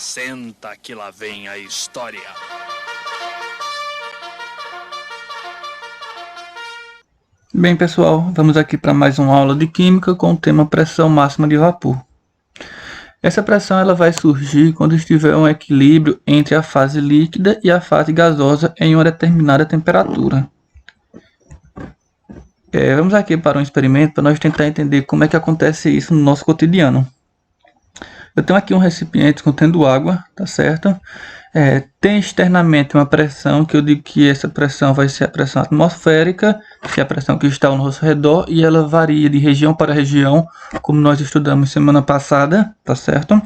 Senta que lá vem a história. Bem, pessoal, vamos aqui para mais uma aula de química com o tema pressão máxima de vapor. Essa pressão ela vai surgir quando estiver um equilíbrio entre a fase líquida e a fase gasosa em uma determinada temperatura. Vamos aqui para um experimento para nós tentar entender como é que acontece isso no nosso cotidiano. Eu tenho aqui um recipiente contendo água, tá certo? Tem externamente uma pressão, que eu digo que essa pressão vai ser a pressão atmosférica, que é a pressão que está ao nosso redor, e ela varia de região para região, como nós estudamos semana passada, tá certo?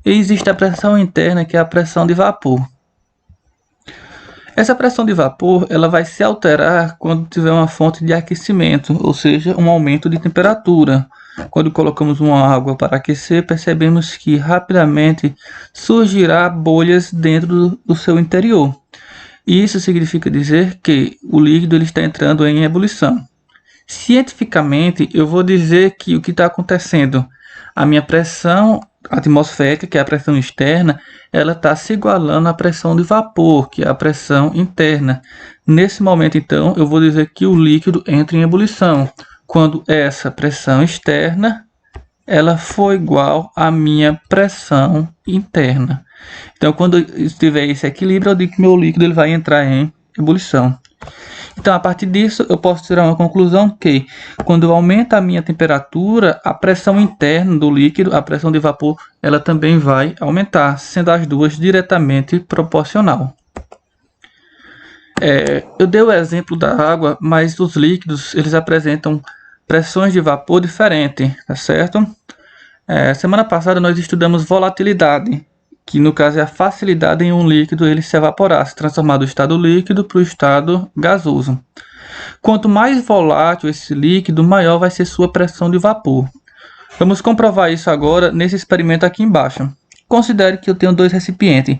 E existe a pressão interna, que é a pressão de vapor. Essa pressão de vapor ela vai se alterar quando tiver uma fonte de aquecimento, ou seja, um aumento de temperatura. Quando colocamos uma água para aquecer, percebemos que rapidamente surgirá bolhas dentro do seu interior. Isso significa dizer que o líquido ele está entrando em ebulição. Cientificamente, eu vou dizer que o que está acontecendo, a minha pressão atmosférica, que é a pressão externa, ela está se igualando à pressão de vapor, que é a pressão interna. Nesse momento, então, eu vou dizer que o líquido entra em ebulição, quando essa pressão externa ela for igual à minha pressão interna. Então, quando estiver esse equilíbrio, eu digo que meu líquido ele vai entrar em ebulição. Então, a partir disso, eu posso tirar uma conclusão que, quando eu aumento a minha temperatura, a pressão interna do líquido, a pressão de vapor, ela também vai aumentar, sendo as duas diretamente proporcional. Eu dei o exemplo da água, mas os líquidos, eles apresentam pressões de vapor diferentes, tá certo? Semana passada nós estudamos volatilidade, que no caso é a facilidade em um líquido ele se evaporar, se transformar do estado líquido para o estado gasoso. Quanto mais volátil esse líquido, maior vai ser sua pressão de vapor. Vamos comprovar isso agora nesse experimento aqui embaixo. Considere que eu tenho dois recipientes,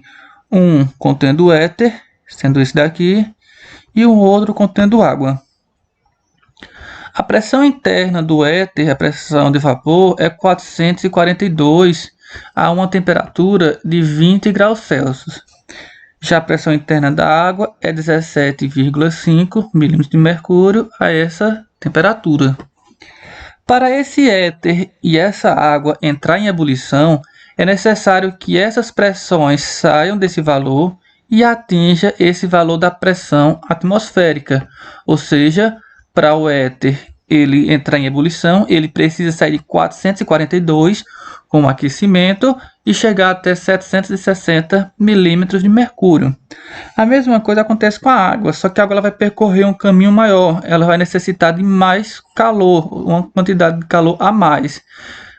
um contendo éter, sendo esse daqui, e um outro contendo água. A pressão interna do éter, a pressão de vapor, é 442 a uma temperatura de 20 graus Celsius. Já a pressão interna da água é 17,5 milímetros de mercúrio a essa temperatura. Para esse éter e essa água entrar em ebulição, é necessário que essas pressões saiam desse valor e atinja esse valor da pressão atmosférica, ou seja, para o éter ele entrar em ebulição, ele precisa sair de 442 com aquecimento e chegar até 760 milímetros de mercúrio. A mesma coisa acontece com a água, só que a água ela vai percorrer um caminho maior, ela vai necessitar de mais calor, uma quantidade de calor a mais.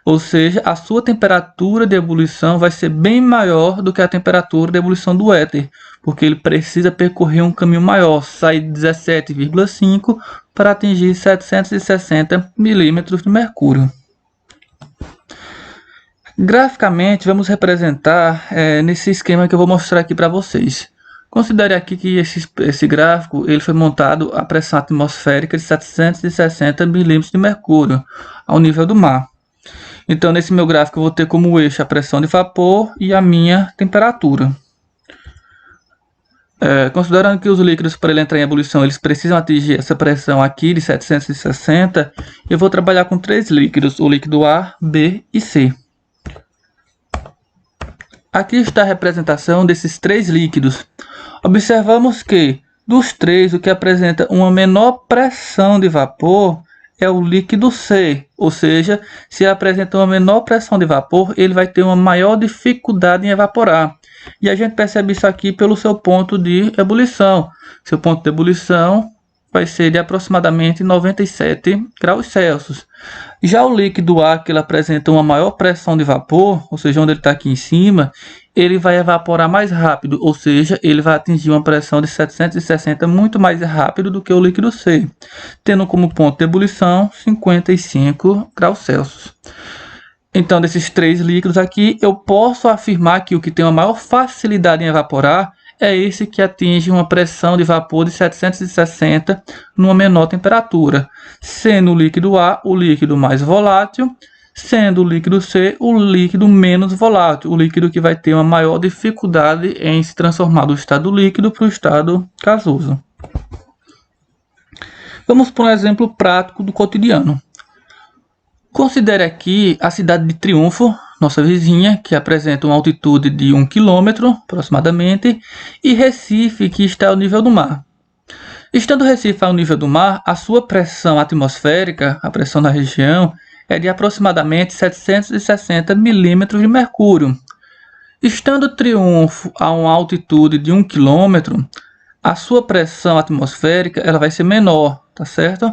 Ou seja, a sua temperatura de ebulição vai ser bem maior do que a temperatura de ebulição do éter, porque ele precisa percorrer um caminho maior, sair de 17,5 para atingir 760 milímetros de mercúrio. Graficamente, vamos representar nesse esquema que eu vou mostrar aqui para vocês. Considere aqui que esse gráfico ele foi montado a pressão atmosférica de 760 milímetros de mercúrio ao nível do mar. Então, nesse meu gráfico, eu vou ter como eixo a pressão de vapor e a minha temperatura. Considerando que os líquidos, para ele entrar em ebulição, eles precisam atingir essa pressão aqui de 760, eu vou trabalhar com três líquidos, o líquido A, B e C. Aqui está a representação desses três líquidos. Observamos que, dos três, o que apresenta uma menor pressão de vapor é o líquido C, ou seja, se apresenta uma menor pressão de vapor, ele vai ter uma maior dificuldade em evaporar. E a gente percebe isso aqui pelo seu ponto de ebulição. Seu ponto de ebulição vai ser de aproximadamente 97 graus Celsius. Já o líquido A, que ele apresenta uma maior pressão de vapor, ou seja, onde ele está aqui em cima, ele vai evaporar mais rápido, ou seja, ele vai atingir uma pressão de 760 muito mais rápido do que o líquido C, tendo como ponto de ebulição 55 graus Celsius. Então, desses três líquidos aqui, eu posso afirmar que o que tem uma maior facilidade em evaporar é esse que atinge uma pressão de vapor de 760 numa menor temperatura, sendo o líquido A o líquido mais volátil, sendo o líquido C o líquido menos volátil, o líquido que vai ter uma maior dificuldade em se transformar do estado líquido para o estado gasoso. Vamos para um exemplo prático do cotidiano. Considere aqui a cidade de Triunfo, nossa vizinha, que apresenta uma altitude de 1 km aproximadamente, e Recife, que está ao nível do mar. Estando Recife ao nível do mar, a sua pressão atmosférica, a pressão da região, é de aproximadamente 760 milímetros de mercúrio. Estando Triunfo a uma altitude de 1 km, a sua pressão atmosférica ela vai ser menor, tá certo?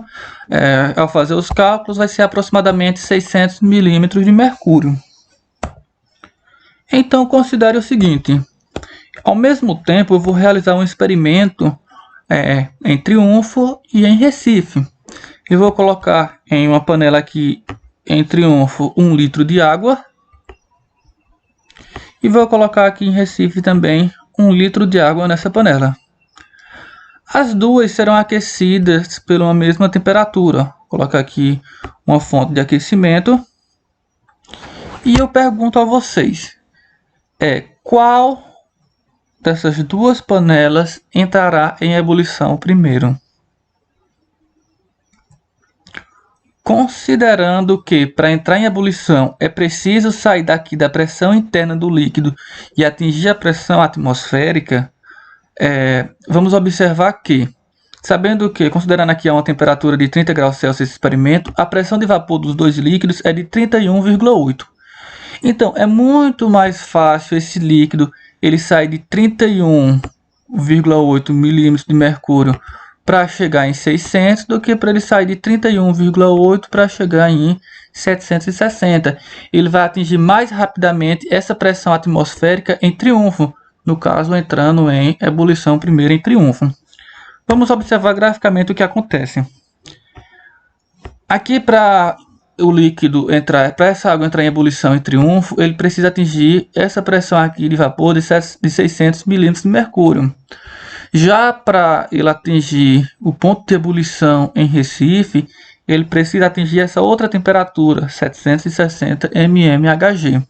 Ao fazer os cálculos, vai ser aproximadamente 600 milímetros de mercúrio. Então, considere o seguinte: ao mesmo tempo, eu vou realizar um experimento em Triunfo e em Recife. Eu vou colocar em uma panela aqui em Triunfo 1 litro de água e vou colocar aqui em Recife também 1 litro de água nessa panela. As duas serão aquecidas pela mesma temperatura. Vou colocar aqui uma fonte de aquecimento e eu pergunto a vocês, qual dessas duas panelas entrará em ebulição primeiro? Considerando que para entrar em ebulição é preciso sair daqui da pressão interna do líquido e atingir a pressão atmosférica, vamos observar que, sabendo que, considerando aqui a uma temperatura de 30 graus Celsius esse experimento, a pressão de vapor dos dois líquidos é de 31,8. Então, é muito mais fácil esse líquido ele sair de 31,8 milímetros de mercúrio para chegar em 600 do que para ele sair de 31,8 para chegar em 760. Ele vai atingir mais rapidamente essa pressão atmosférica em Triunfo, no caso entrando em ebulição primeiro em Triunfo. Vamos observar graficamente o que acontece. Aqui para o líquido entrar, para essa água entrar em ebulição em Triunfo, ele precisa atingir essa pressão aqui de vapor de 600 milímetros de mercúrio. Já para ele atingir o ponto de ebulição em Recife, ele precisa atingir essa outra temperatura, 760 mmHg.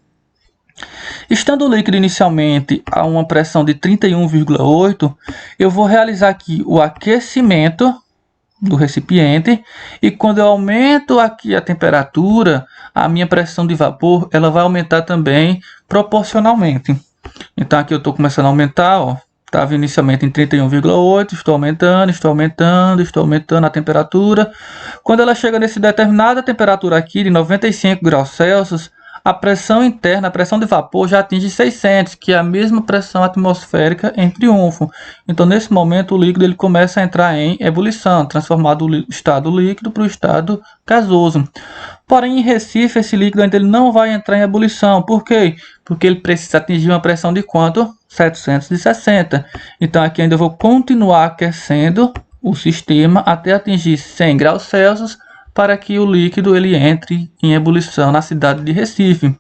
Estando o líquido inicialmente a uma pressão de 31,8, eu vou realizar aqui o aquecimento do recipiente e quando eu aumento aqui a temperatura, a minha pressão de vapor ela vai aumentar também proporcionalmente. Então aqui eu estou começando a aumentar, estava inicialmente em 31,8, estou aumentando a temperatura. Quando ela chega nessa determinada temperatura aqui de 95 graus Celsius, a pressão interna, a pressão de vapor já atinge 600, que é a mesma pressão atmosférica em Triunfo. Então, nesse momento, o líquido ele começa a entrar em ebulição, transformar do estado líquido para o estado gasoso. Porém, em Recife, esse líquido ainda ele não vai entrar em ebulição. Por quê? Porque ele precisa atingir uma pressão de quanto? 760. Então, aqui ainda eu vou continuar aquecendo o sistema até atingir 100 graus Celsius, para que o líquido ele entre em ebulição na cidade de Recife.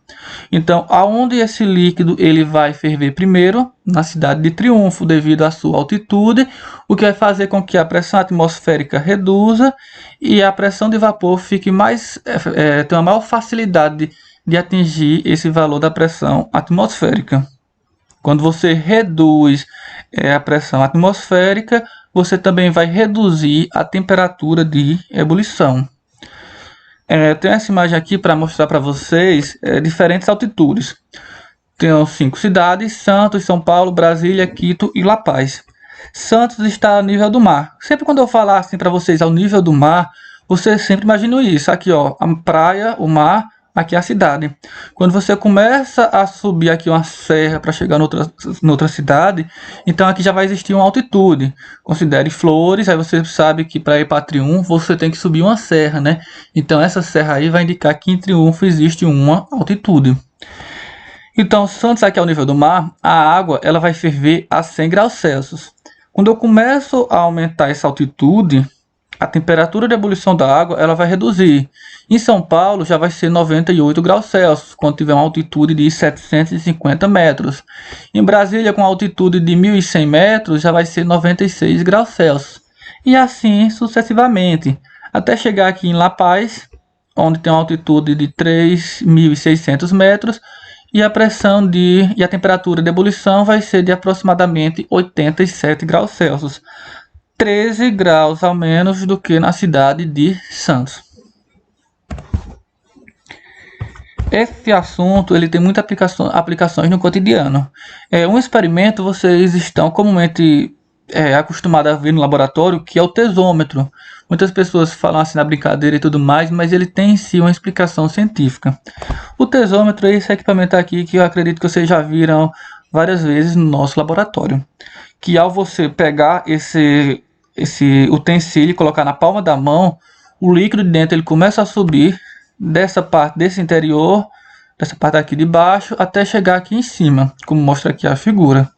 Então, aonde esse líquido ele vai ferver primeiro? Na cidade de Triunfo, devido à sua altitude, o que vai fazer com que a pressão atmosférica reduza e a pressão de vapor fique tenha uma maior facilidade de atingir esse valor da pressão atmosférica. Quando você reduz a pressão atmosférica, você também vai reduzir a temperatura de ebulição. Tenho essa imagem aqui para mostrar para vocês diferentes altitudes. Tenho 5 cidades: Santos, São Paulo, Brasília, Quito e La Paz. Santos está ao nível do mar. Sempre quando eu falar assim para vocês ao nível do mar, vocês sempre imaginam isso. Aqui, ó, a praia, o mar, aqui a cidade. Quando você começa a subir aqui uma serra para chegar noutra cidade, então aqui já vai existir uma altitude. Considere Flores, aí você sabe que para ir para Triunfo você tem que subir uma serra, né? Então essa serra aí vai indicar que em Triunfo existe uma altitude. Então Santos aqui ao nível do mar, a água ela vai ferver a 100 graus Celsius. Quando eu começo a aumentar essa altitude, a temperatura de ebulição da água ela vai reduzir. Em São Paulo já vai ser 98 graus Celsius, quando tiver uma altitude de 750 metros. Em Brasília, com altitude de 1.100 metros, já vai ser 96 graus Celsius. E assim sucessivamente, até chegar aqui em La Paz, onde tem uma altitude de 3.600 metros, e a pressão e a temperatura de ebulição vai ser de aproximadamente 87 graus Celsius, 13 graus a menos do que na cidade de Santos. Esse assunto ele tem muitas aplicações no cotidiano. Um experimento vocês estão comumente acostumados a ver no laboratório, que é o tesômetro. Muitas pessoas falam assim na brincadeira e tudo mais, mas ele tem em si uma explicação científica. O tesômetro é esse equipamento aqui que eu acredito que vocês já viram várias vezes no nosso laboratório. Que ao você pegar esse utensílio e colocar na palma da mão, o líquido de dentro ele começa a subir dessa parte desse interior, dessa parte aqui de baixo, até chegar aqui em cima, como mostra aqui a figura,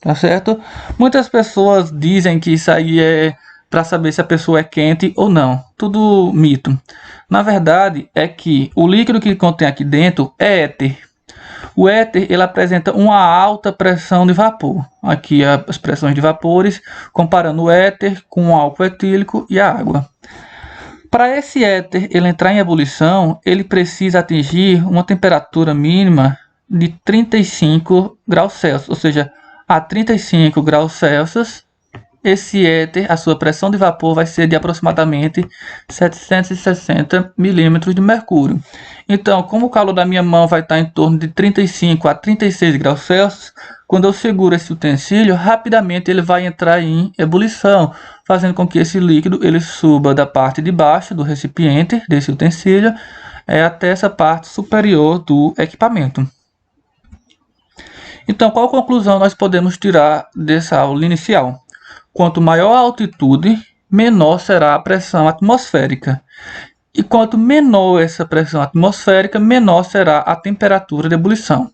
tá certo? Muitas pessoas dizem que isso aí é para saber se a pessoa é quente ou não, tudo mito. Na verdade é que o líquido que contém aqui dentro é éter. O éter ele apresenta uma alta pressão de vapor. Aqui as pressões de vapores, comparando o éter com o álcool etílico e a água. Para esse éter ele entrar em ebulição, ele precisa atingir uma temperatura mínima de 35 graus Celsius. Ou seja, a 35 graus Celsius, esse éter, a sua pressão de vapor vai ser de aproximadamente 760 milímetros de mercúrio. Então, como o calor da minha mão vai estar em torno de 35 a 36 graus Celsius, quando eu seguro esse utensílio, rapidamente ele vai entrar em ebulição, fazendo com que esse líquido ele suba da parte de baixo do recipiente, desse utensílio, até essa parte superior do equipamento. Então, qual conclusão nós podemos tirar dessa aula inicial? Quanto maior a altitude, menor será a pressão atmosférica. E quanto menor essa pressão atmosférica, menor será a temperatura de ebulição.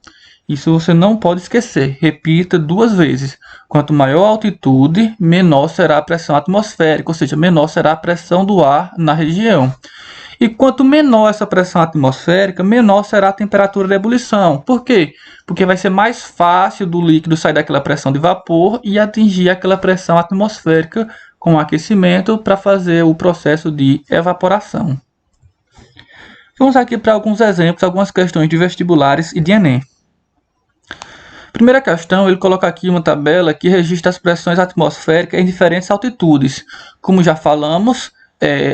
Isso você não pode esquecer. Repita 2 vezes. Quanto maior a altitude, menor será a pressão atmosférica, ou seja, menor será a pressão do ar na região. E quanto menor essa pressão atmosférica, menor será a temperatura de ebulição. Por quê? Porque vai ser mais fácil do líquido sair daquela pressão de vapor e atingir aquela pressão atmosférica com aquecimento para fazer o processo de evaporação. Vamos aqui para alguns exemplos, algumas questões de vestibulares e de Enem. Primeira questão, ele coloca aqui uma tabela que registra as pressões atmosféricas em diferentes altitudes. Como já falamos,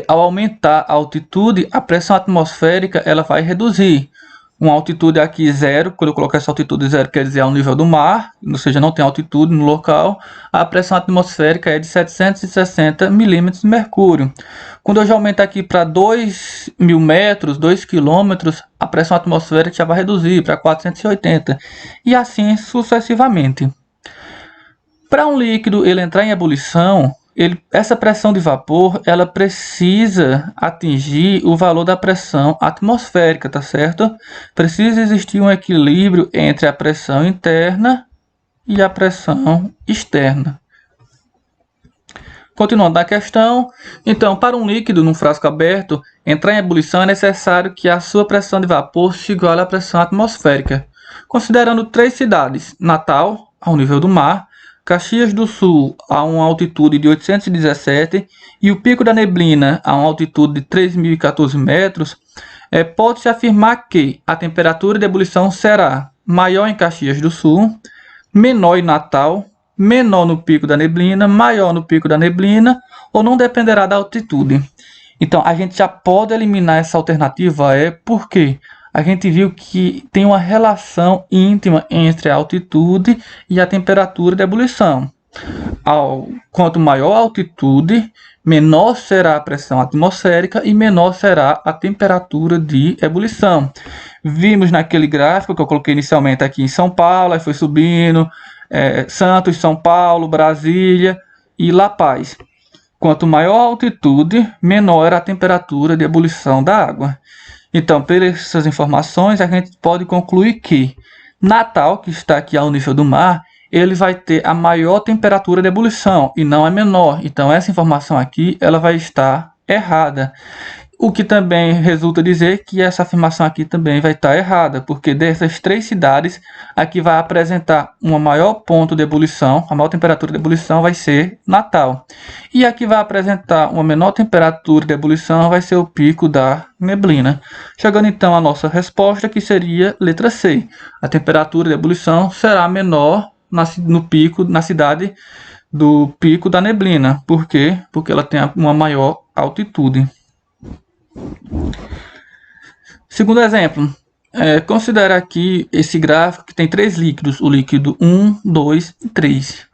ao aumentar a altitude, a pressão atmosférica ela vai reduzir. Uma altitude aqui 0, quando eu colocar essa altitude 0, quer dizer ao nível do mar, ou seja, não tem altitude no local, a pressão atmosférica é de 760 milímetros de mercúrio. Quando eu já aumentar aqui para 2.000 metros, 2 quilômetros, a pressão atmosférica já vai reduzir para 480, e assim sucessivamente. Para um líquido ele entrar em ebulição, essa pressão de vapor ela precisa atingir o valor da pressão atmosférica, tá certo? Precisa existir um equilíbrio entre a pressão interna e a pressão externa. Continuando a questão, então, para um líquido num frasco aberto entrar em ebulição é necessário que a sua pressão de vapor se iguale à pressão atmosférica. Considerando 3 cidades, Natal, ao nível do mar, Caxias do Sul a uma altitude de 817 e o Pico da Neblina a uma altitude de 3.014 metros, pode-se afirmar que a temperatura de ebulição será maior em Caxias do Sul, menor em Natal, menor no Pico da Neblina, maior no Pico da Neblina, ou não dependerá da altitude. Então, a gente já pode eliminar essa alternativa, porque a gente viu que tem uma relação íntima entre a altitude e a temperatura de ebulição. Quanto maior a altitude, menor será a pressão atmosférica e menor será a temperatura de ebulição. Vimos naquele gráfico que eu coloquei inicialmente aqui em São Paulo, aí foi subindo, Santos, São Paulo, Brasília e La Paz. Quanto maior a altitude, menor era a temperatura de ebulição da água. Então, por essas informações, a gente pode concluir que Natal, que está aqui ao nível do mar, ele vai ter a maior temperatura de ebulição e não a menor. Então, essa informação aqui ela vai estar errada. O que também resulta dizer que essa afirmação aqui também vai estar errada, porque dessas 3 cidades, a que vai apresentar um maior ponto de ebulição, a maior temperatura de ebulição vai ser Natal. E a que vai apresentar uma menor temperatura de ebulição vai ser o Pico da Neblina. Chegando então à nossa resposta, que seria letra C. A temperatura de ebulição será menor na cidade do Pico da Neblina. Por quê? Porque ela tem uma maior altitude. Segundo exemplo, considera aqui esse gráfico que tem 3 líquidos, o líquido 1, 2 e 3.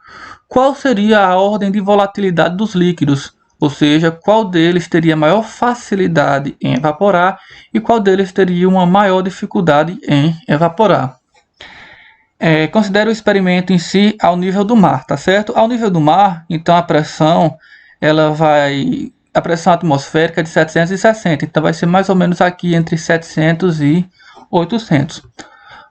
Qual seria a ordem de volatilidade dos líquidos? Ou seja, qual deles teria maior facilidade em evaporar e qual deles teria uma maior dificuldade em evaporar? Considere o experimento em si ao nível do mar, tá certo? Ao nível do mar, então a pressão atmosférica é de 760, então vai ser mais ou menos aqui entre 700 e 800.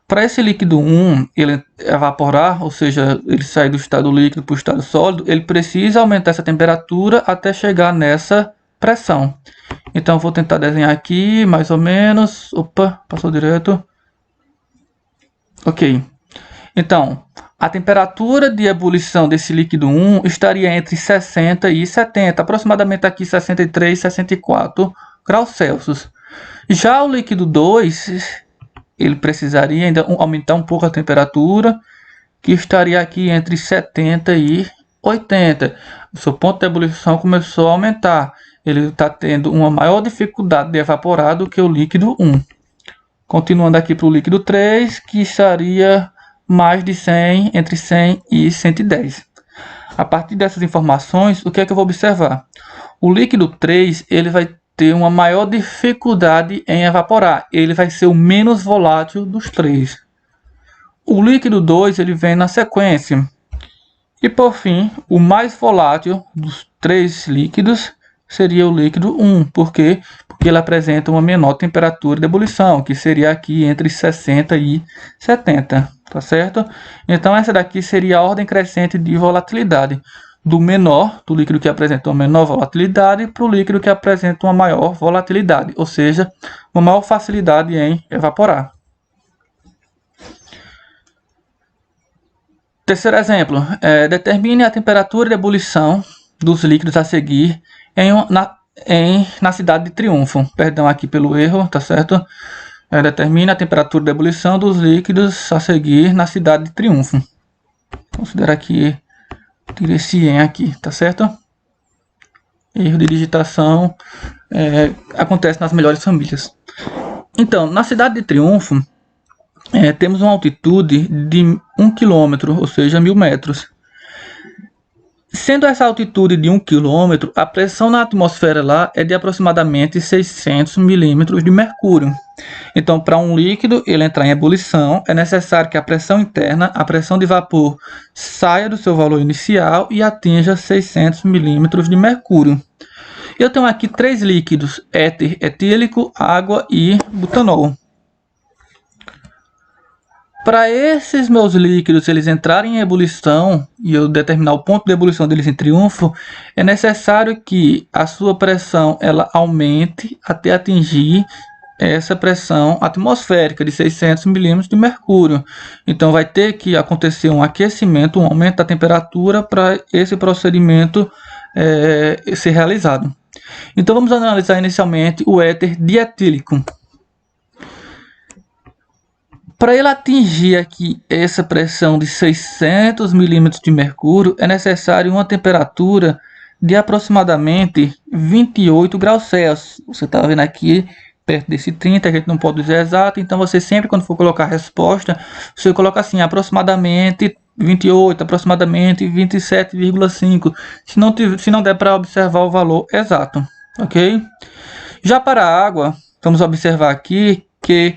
Para esse líquido 1 ele evaporar, ou seja, ele sair do estado líquido para o estado sólido, ele precisa aumentar essa temperatura até chegar nessa pressão. Então vou tentar desenhar aqui mais ou menos. Opa, passou direto. Ok. Então, a temperatura de ebulição desse líquido 1 estaria entre 60 e 70, aproximadamente aqui 63, 64 graus Celsius. Já o líquido 2, ele precisaria ainda aumentar um pouco a temperatura, que estaria aqui entre 70 e 80. O seu ponto de ebulição começou a aumentar. Ele está tendo uma maior dificuldade de evaporar do que o líquido 1. Continuando aqui para o líquido 3, que estaria mais de 100, entre 100 e 110. A partir dessas informações, o que é que eu vou observar? O líquido 3 ele vai ter uma maior dificuldade em evaporar. Ele vai ser o menos volátil dos 3. O líquido 2 ele vem na sequência. E por fim, o mais volátil dos 3 líquidos seria o líquido 1. Por quê? Porque ele apresenta uma menor temperatura de ebulição, que seria aqui entre 60 e 70. Tá certo? Então essa daqui seria a ordem crescente de volatilidade. Do menor, do líquido que apresenta uma menor volatilidade, para o líquido que apresenta uma maior volatilidade. Ou seja, uma maior facilidade em evaporar. Terceiro exemplo. Determine a temperatura de ebulição dos líquidos a seguir na cidade de Triunfo. Perdão aqui pelo erro, tá certo? Determine a temperatura de ebulição dos líquidos a seguir na cidade de Triunfo. Considera aqui, tira esse em aqui, tá certo? Erro de digitação acontece nas melhores famílias. Então, na cidade de Triunfo, temos uma altitude de 1 km, ou seja, 1000 metros. Sendo essa altitude de 1 km, a pressão na atmosfera lá é de aproximadamente 600 milímetros de mercúrio. Então, para um líquido ele entrar em ebulição, é necessário que a pressão interna, a pressão de vapor, saia do seu valor inicial e atinja 600 milímetros de mercúrio. Eu tenho aqui 3 líquidos, éter etílico, água e butanol. Para esses meus líquidos eles entrarem em ebulição e eu determinar o ponto de ebulição deles em Triunfo, é necessário que a sua pressão ela aumente até atingir essa pressão atmosférica de 600 milímetros de mercúrio. Então vai ter que acontecer um aquecimento, um aumento da temperatura para esse procedimento ser realizado. Então vamos analisar inicialmente o éter dietílico. Para ele atingir aqui essa pressão de 600 milímetros de mercúrio, é necessário uma temperatura de aproximadamente 28 graus Celsius. Você está vendo aqui, perto desse 30, a gente não pode dizer exato, então você sempre, quando for colocar a resposta, você coloca assim, aproximadamente 28, aproximadamente 27,5, se não der para observar o valor exato, ok? Já para a água, vamos observar aqui que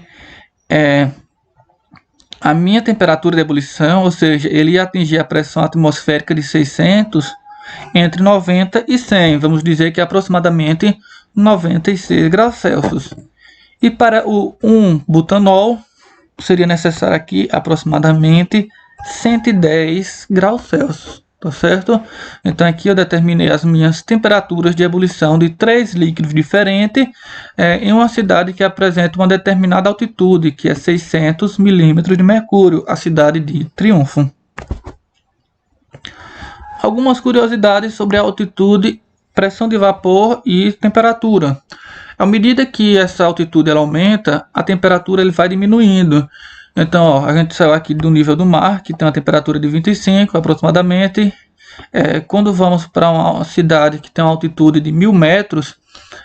a minha temperatura de ebulição, ou seja, ele ia atingir a pressão atmosférica de 600 entre 90 e 100. Vamos dizer que é aproximadamente 96 graus Celsius. E para o 1 butanol, seria necessário aqui aproximadamente 110 graus Celsius. tá certo? Então aqui eu determinei as minhas temperaturas de ebulição de 3 líquidos diferentes em uma cidade que apresenta uma determinada altitude, que é 600 milímetros de mercúrio, a cidade de Triunfo. Algumas curiosidades sobre a altitude, pressão de vapor e temperatura. À medida que essa altitude ela aumenta, a temperatura ele vai diminuindo. Então, ó, a gente saiu aqui do nível do mar, que tem uma temperatura de 25 aproximadamente. Quando vamos para uma cidade que tem uma altitude de 1000 metros,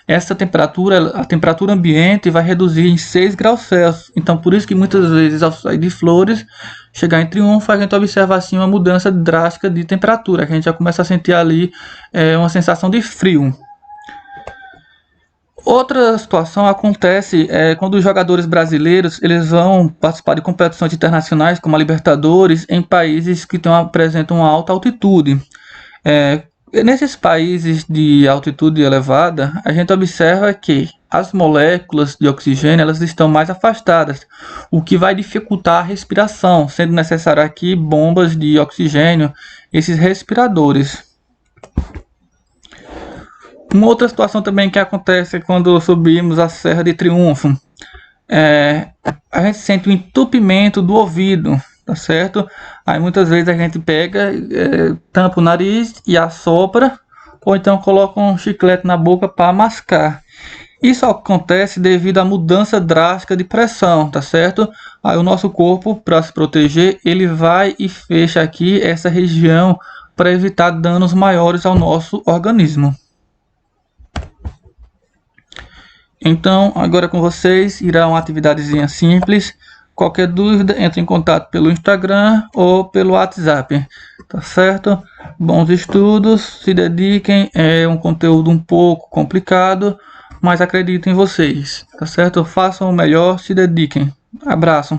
essa temperatura, a temperatura ambiente vai reduzir em 6 graus Celsius. Então, por isso que muitas vezes ao sair de Flores, chegar em Triunfo, a gente observa assim uma mudança drástica de temperatura, que a gente já começa a sentir ali uma sensação de frio. Outra situação acontece quando os jogadores brasileiros eles vão participar de competições internacionais como a Libertadores em países que apresentam uma alta altitude. Nesses países de altitude elevada, a gente observa que as moléculas de oxigênio elas estão mais afastadas, o que vai dificultar a respiração, sendo necessário aqui bombas de oxigênio, esses respiradores. Uma outra situação também que acontece quando subimos a Serra de Triunfo, a gente sente o entupimento do ouvido, tá certo? Aí muitas vezes a gente pega, tampa o nariz e assopra, ou então coloca um chiclete na boca para mascar. Isso acontece devido à mudança drástica de pressão, tá certo? Aí o nosso corpo, para se proteger, ele vai e fecha aqui essa região para evitar danos maiores ao nosso organismo. Então, agora com vocês, irá uma atividadezinha simples. Qualquer dúvida, entre em contato pelo Instagram ou pelo WhatsApp, tá certo? Bons estudos, se dediquem, é um conteúdo um pouco complicado, mas acredito em vocês, tá certo? Façam o melhor, se dediquem. Abraço.